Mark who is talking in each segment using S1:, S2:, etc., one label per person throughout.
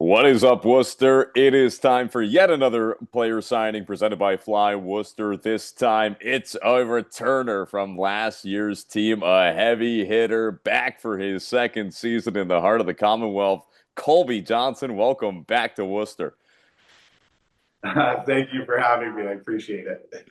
S1: What is up, Worcester? It is time for yet another player signing presented by Fly Worcester. This time it's a returner from last year's team, a heavy hitter back for his second season in the heart of the Commonwealth. Kolby Johnson, welcome back to Worcester.
S2: Thank you for having me. I appreciate it.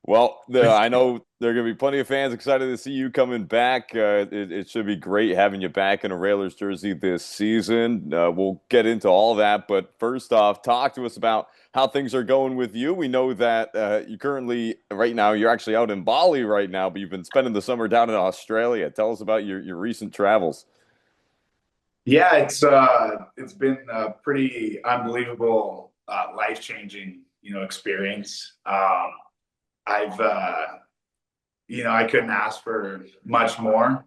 S1: Well, I know there are going to be plenty of fans excited to see you coming back. It should be great having you back in a Railers jersey this season. We'll get into all that, but first off, talk to us about how things are going with you. We know that you currently, right now, you're actually out in Bali right now, but you've been spending the summer down in Australia. Tell us about your recent travels.
S2: Yeah, it's been a pretty unbelievable, life-changing, experience. I've I couldn't ask for much more.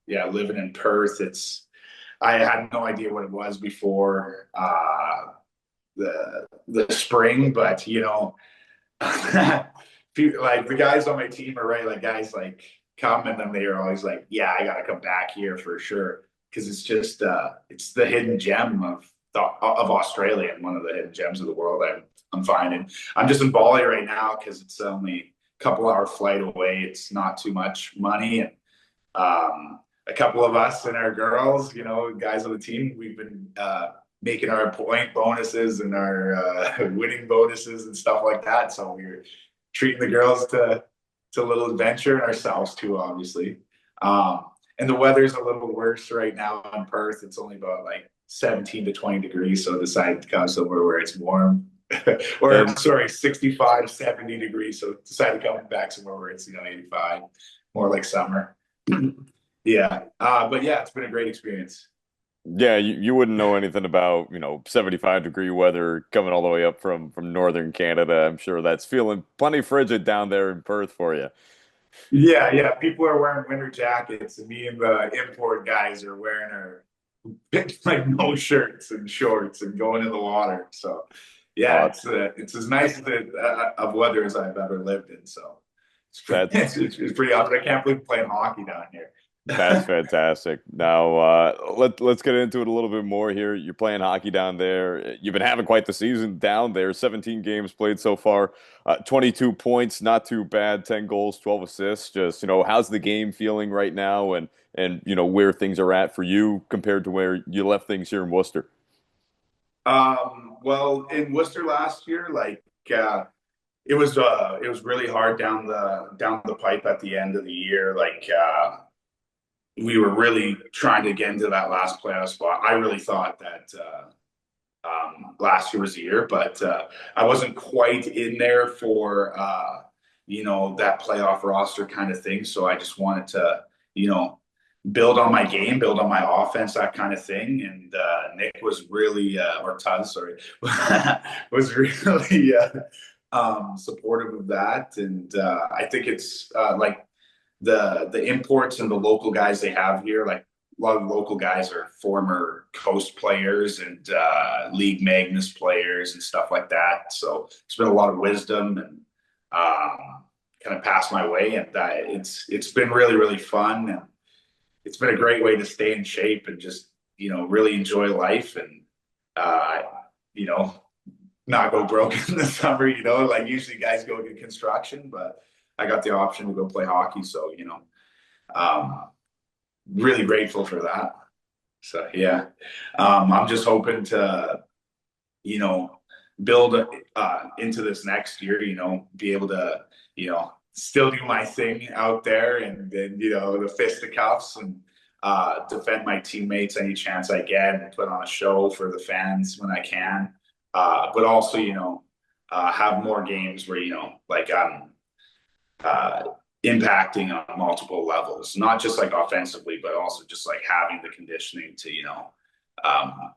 S2: Yeah, living in Perth, I had no idea what it was before the spring, but like the guys on my team are right. Like guys like come and then they are always like, "Yeah, I gotta come back here for sure," because it's the hidden gem of Australia and one of the hidden gems of the world. I'm finding. I'm just in Bali right now because it's only a couple-hour flight away. It's not too much money, and a couple of us and our girls, guys on the team, we've been making our point bonuses and our winning bonuses and stuff like that. So we're treating the girls to a little adventure and ourselves too, obviously. And the weather's a little worse right now in Perth. It's only about like 17 to 20 degrees. So I decided to come somewhere where it's warm. Or
S1: And
S2: sorry, 65, 70 degrees. So decided to come back somewhere where it's 85, more like summer. Yeah. But yeah, it's been a great experience.
S1: yeah, you wouldn't know anything about, 75-degree weather coming all the way up from northern Canada. I'm sure that's feeling plenty frigid down there in Perth for you.
S2: Yeah, yeah. People are wearing winter jackets, and me and the import guys are wearing our like no shirts and shorts and going in the water. So, yeah,
S1: Uh,
S2: it's as nice of weather as I've ever lived in. So,
S1: that
S2: it's pretty awesome. I can't believe we're playing hockey down here.
S1: that's fantastic. Now, let's get into it a little bit more here. You're playing hockey down there. You've been having quite the season down there. 17 games played so far, 22 points, not too bad. 10 goals, 12 assists. Just how's the game feeling right now, and where things are at for you compared to where you left things here in Worcester.
S2: Well, in Worcester last year, like it was really hard down the pipe at the end of the year. Like we were really trying to get into that last playoff spot. I really thought that last year was the year, but I wasn't quite in there for that playoff roster kind of thing. So I just wanted to you know build on my game, build on my offense, that kind of thing. And Nick was really, or Tuz, sorry, was really supportive of that. And I think it's like the imports and the local guys they have here, like a lot of local guys are former Coast players and League Magnus players and stuff like that. So it's been a lot of wisdom and kind of passed my way, and it's been really really fun, and it's been a great way to stay in shape and just really enjoy life and uh, you know not go broke in the summer. Like usually guys go to construction, but I got the option to go play hockey, so um, really grateful for that. So yeah, I'm just hoping to you know build into this next year. Be able to still do my thing out there, and then the fisticuffs and defend my teammates any chance I get, and put on a show for the fans when I can. But also have more games where like I'm uh, impacting on multiple levels, not just like offensively, but also just like having the conditioning to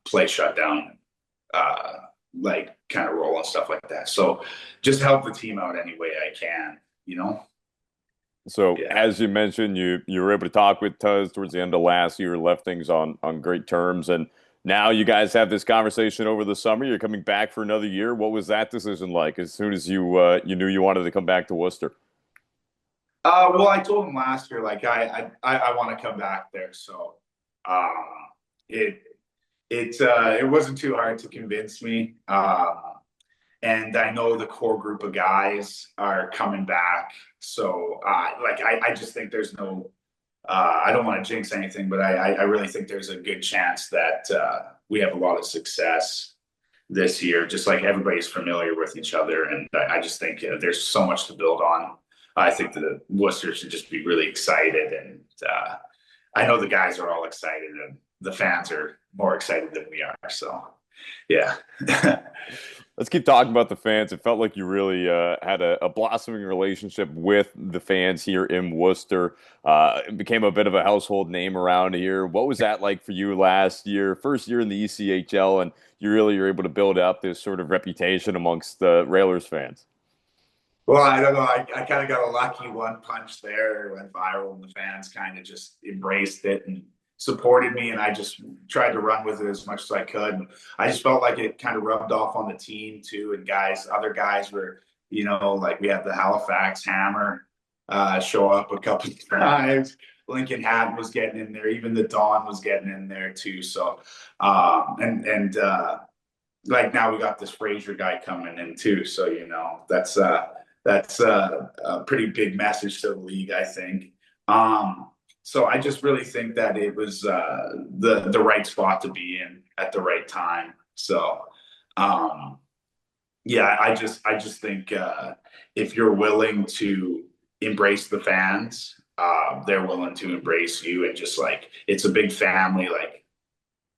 S2: play shutdown, uh, like kind of role and stuff like that. So just help the team out any way I can.
S1: So
S2: Yeah.
S1: as you mentioned, you were able to talk with Tuz towards the end of last year, left things on great terms, and now you guys have this conversation over the summer. You're coming back for another year. What was that decision like as soon as you knew you wanted to come back to Worcester?
S2: Well, I told him last year, like I want to come back there. So, it it wasn't too hard to convince me. And I know the core group of guys are coming back. So, I just think there's no, I don't want to jinx anything, but I really think there's a good chance that we have a lot of success this year. Just like everybody's familiar with each other, and I just think there's so much to build on. I think that Worcester should just be really excited, and I know the guys are all excited, and the fans are more excited than we are. So, yeah.
S1: Let's keep talking about the fans. It felt like you really had a blossoming relationship with the fans here in Worcester. It became a bit of a household name around here. What was that like for you last year? First year in the ECHL, and you really were able to build up this sort of reputation amongst the Railers fans.
S2: Well, I don't know. I kind of got a lucky one punch there. It went viral, and the fans kind of just embraced it and supported me. And I just tried to run with it as much as I could. And I just felt like it kind of rubbed off on the team too. And other guys were, like we had the Halifax Hammer show up a couple of times. Lincoln Hatton was getting in there. Even the Dawn was getting in there too. So, like now we got this Fraser guy coming in too. So, that's a pretty big message to the league, I think. So I just really think that it was the right spot to be in at the right time. So um, yeah, I just think if you're willing to embrace the fans, they're willing to embrace you, and just like it's a big family. Like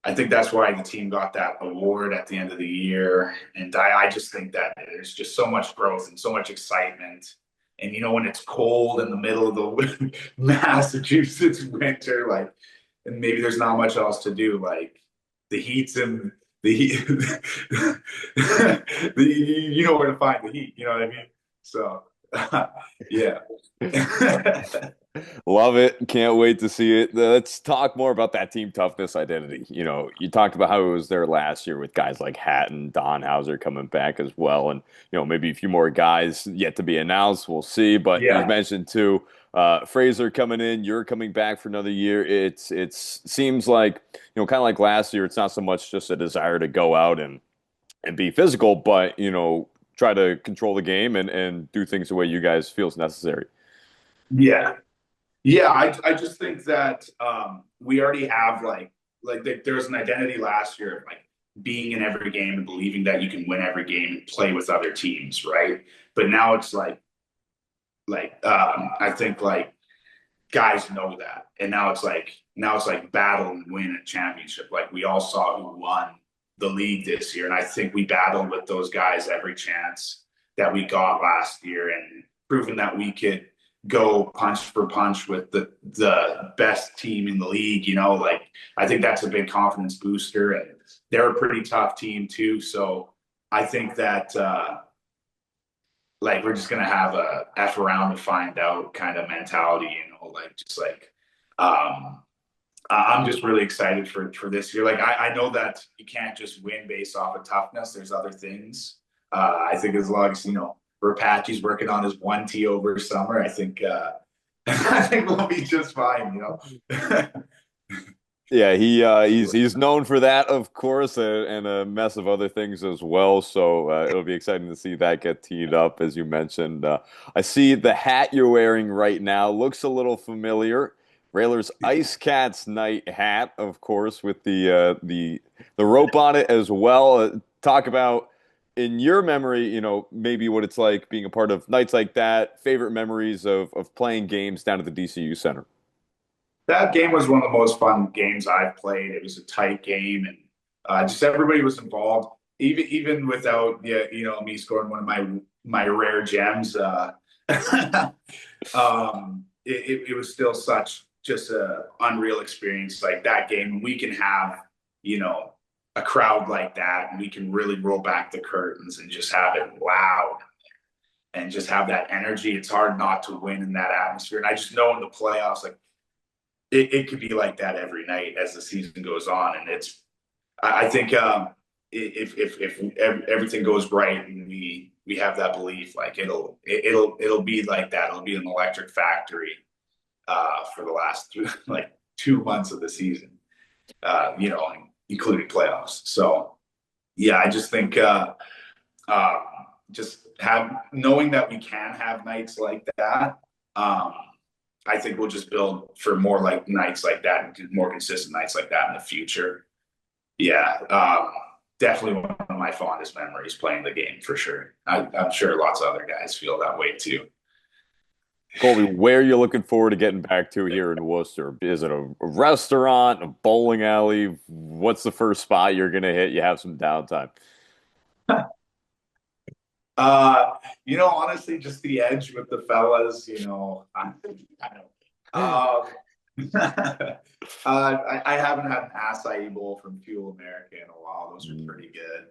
S2: I think that's why the team got that award at the end of the year. And I just think that there's just so much growth and so much excitement. And when it's cold in the middle of the Massachusetts winter, like, and maybe there's not much else to do, like the heat's in the heat, you know where to find the heat, you know what I mean? So, yeah.
S1: Love it. Can't wait to see it. Let's talk more about that team toughness identity. You talked about how it was there last year with guys like Hatton, Don Hauser coming back as well. And, maybe a few more guys yet to be announced. We'll see. But you
S2: Yeah.
S1: mentioned too, Fraser coming in, you're coming back for another year. It's seems like, kind of like last year, it's not so much just a desire to go out and be physical, but, try to control the game and do things the way you guys feel is necessary.
S2: Yeah. Yeah, I just think that we already have there was an identity last year of like being in every game and believing that you can win every game and play with other teams, right? But now it's I think like guys know that, and now it's like battle and win a championship. Like we all saw who won the league this year, and I think we battled with those guys every chance that we got last year, and proven that we could go punch for punch with the best team in the league. Like I think that's a big confidence booster, and they're a pretty tough team too. So I think that like we're just gonna have a F around to find out kind of mentality, like just like I'm just really excited for this year. Like I know that you can't just win based off of toughness. There's other things. I think as long as Rapachi's working on his 1T over summer, I think I think we'll be just fine.
S1: Yeah, he's known for that, of course, and a mess of other things as well. So it'll be exciting to see that get teed up, as you mentioned. I see the hat you're wearing right now looks a little familiar. Raylor's Ice Cats night hat, of course, with the rope on it as well. Talk about in your memory, maybe what it's like being a part of nights like that. Favorite memories of playing games down at the DCU Center.
S2: That game was one of the most fun games I've played. It was a tight game, and just everybody was involved. Even without me scoring one of my rare gems, it was still such just a unreal experience. Like that game, we can have a crowd like that, and we can really roll back the curtains and just have it loud and just have that energy. It's hard not to win in that atmosphere. And I just know in the playoffs, like it could be like that every night as the season goes on. And I think if everything goes right and we have that belief, like it'll be like that. It'll be an electric factory for the last like 2 months of the season. including playoffs. So yeah, I just think um, just have knowing that we can have nights like that. Um, I think we'll just build for more like nights like that and more consistent nights like that in the future. Yeah, definitely one of my fondest memories playing the game for sure. I'm sure lots of other guys feel that way too.
S1: Kolby, where are you looking forward to getting back to here in Worcester? Is it a restaurant, a bowling alley? What's the first spot you're gonna hit? You have some downtime.
S2: Uh, honestly, just the edge with the fellas. I don't. I haven't had an acai bowl from Fuel America in a while. Those are pretty good.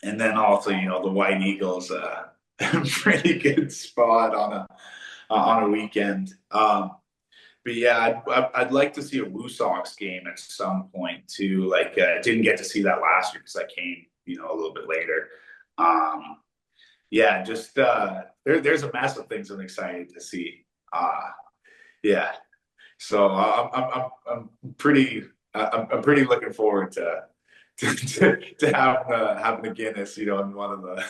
S2: And then also, the White Eagles, pretty good spot on a weekend. But yeah, I'd like to see a Woo Sox game at some point too. Like, didn't get to see that last year because I came, a little bit later. Um, yeah, just there's a mess of things I'm excited to see. Yeah, so I'm pretty I'm pretty looking forward to having a Guinness, in one of the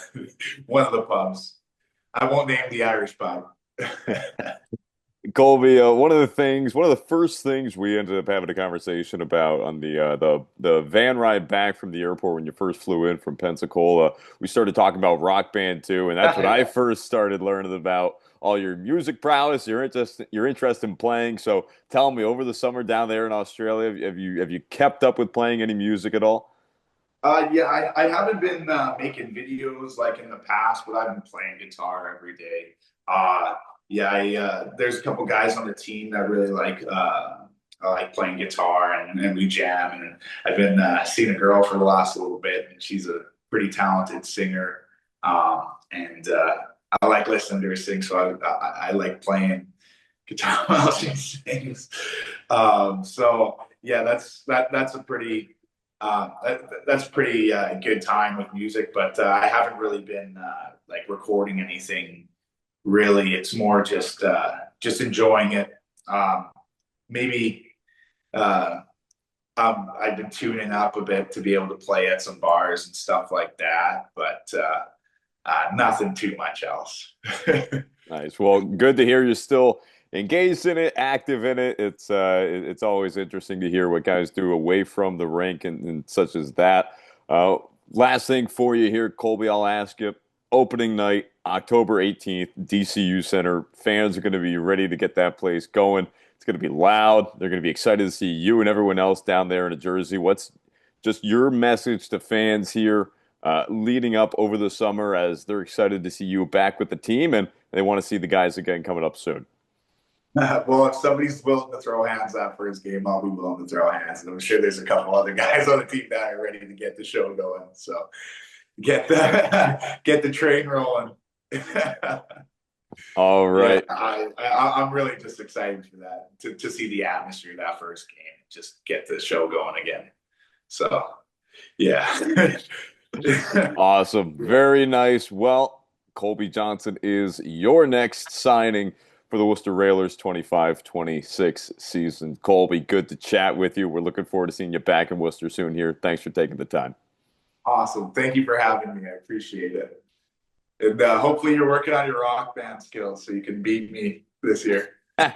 S2: one of the pubs. I won't name the Irish pub.
S1: Kolby, one of the first things we ended up having a conversation about on the van ride back from the airport when you first flew in from Pensacola, we started talking about Rock Band too, and that's when I
S2: Yeah.
S1: first started learning about all your music prowess, your interest in playing. So tell me, over the summer down there in Australia, have you kept up with playing any music at all?
S2: Yeah, I haven't been making videos like in the past, but I've been playing guitar every day. Uh, yeah, there's a couple guys on the team that really I like playing guitar and we jam. And I've been seeing a girl for the last little bit, and she's a pretty talented singer. And I like listening to her sing, so I like playing guitar while she sings. So yeah, that's a pretty that's pretty good time with music, but I haven't really been like recording anything. Really, it's more just enjoying it. Um, maybe uh, I've been tuning up a bit to be able to play at some bars and stuff like that, but nothing too much else.
S1: Nice. Well, good to hear you're still engaged in it, active in it. It's always interesting to hear what guys do away from the rink and such as that. Uh, Last thing for you here, Kolby, I'll ask you. Opening night, October 18th, DCU Center. Fans are going to be ready to get that place going. It's going to be loud. They're going to be excited to see you and everyone else down there in New Jersey. What's just your message to fans here leading up over the summer as they're excited to see you back with the team and they want to see the guys again coming up soon?
S2: Well, if somebody's willing to throw hands out for his game, I'll be willing to throw hands. And I'm sure there's a couple other guys on the team that are ready to get the show going. So get the get the train rolling.
S1: All
S2: Yeah,
S1: right.
S2: I'm really just excited for that to see the atmosphere of that first game, just get the show going again. So yeah.
S1: Awesome. Very nice. Well, Kolby Johnson is your next signing for the Worcester Railers 25-26 season. Kolby, good to chat with you. We're looking forward to seeing you back in Worcester soon here. Thanks for taking the time.
S2: Awesome. Thank you for having me. I appreciate it. And hopefully you're working on your rock band skills so you can beat me this year.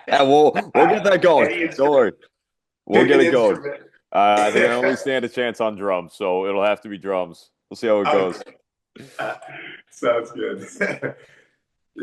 S1: We'll get that going.
S2: Any
S1: Don't
S2: instrument,
S1: worry. We'll
S2: pick
S1: get
S2: an
S1: it going.
S2: instrument.
S1: I think I only stand a chance on drums, so it'll have to be drums. We'll see how it goes.
S2: Okay. Sounds good.